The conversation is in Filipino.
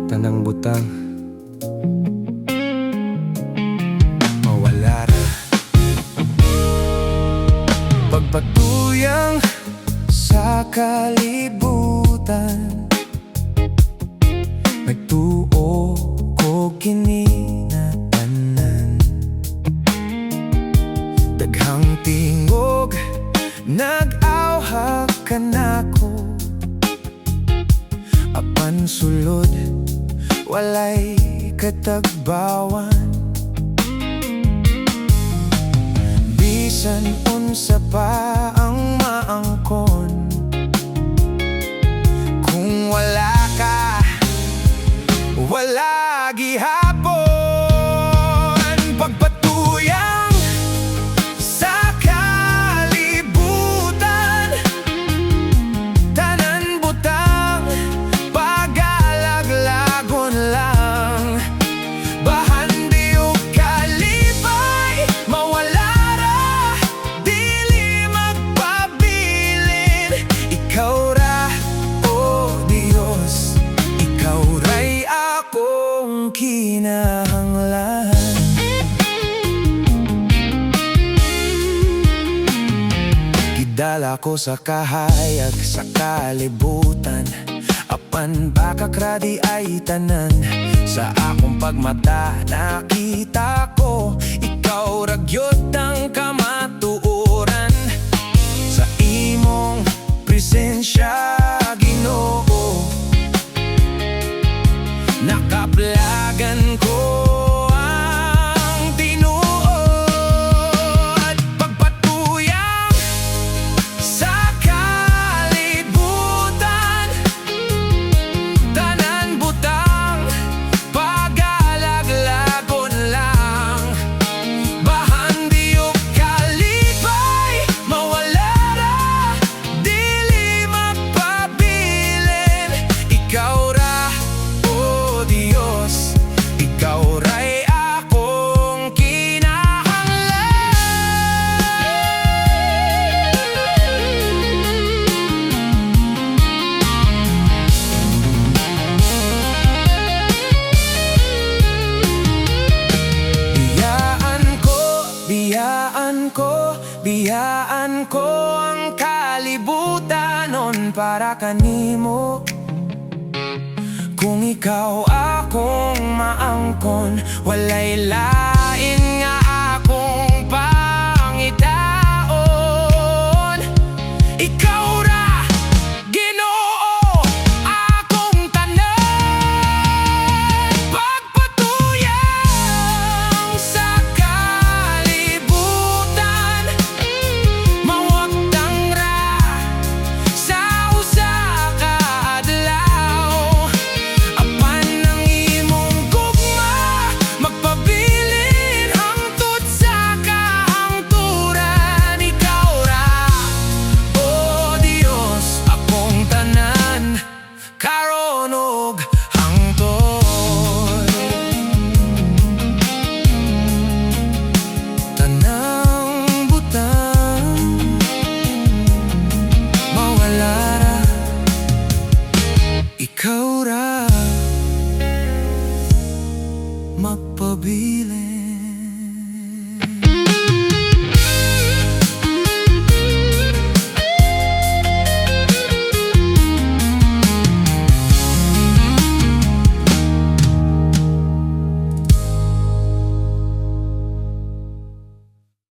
Tanang butang mawala ra, pagpatuyang sa kalibutan. Nagtuo ko kini na tanan, daghang tingog nag-awha ka nako. Apan sulod walay katagbawan, bisan unsa pa ang maangkon. Kung wala ka, wala gihapon. Pagpatuyang sa kalibutan, tanan butang pagalaglagon lang. Bahan di ug kalipay mawala ra, dili magpabilin. Ikaw ra, oh Diyos, ikaw ra'y akong kinahanglan. Gidala ko sa kahayag sa kalibutan, apan baka kradi ay tanan. Sa akong pagmata nakita ko, ikaw ragyot ang kamatuoran. Sa imong presensya, Ginoo, nakaplagan ko ang tinuod. Pagpatuyang sa kalibutan, tanan butang pagalaglagon lang. Bahan di ug kalipay mawala ra, dili magpabilin. Ikaw ra, oh Diyos, ikaw ra'y akong kinahanglan. Biyaan ko ang kalibutanon para kanimo. Kung ikaw akong maangkon, walay lain nga akong pangitaon. Ikaw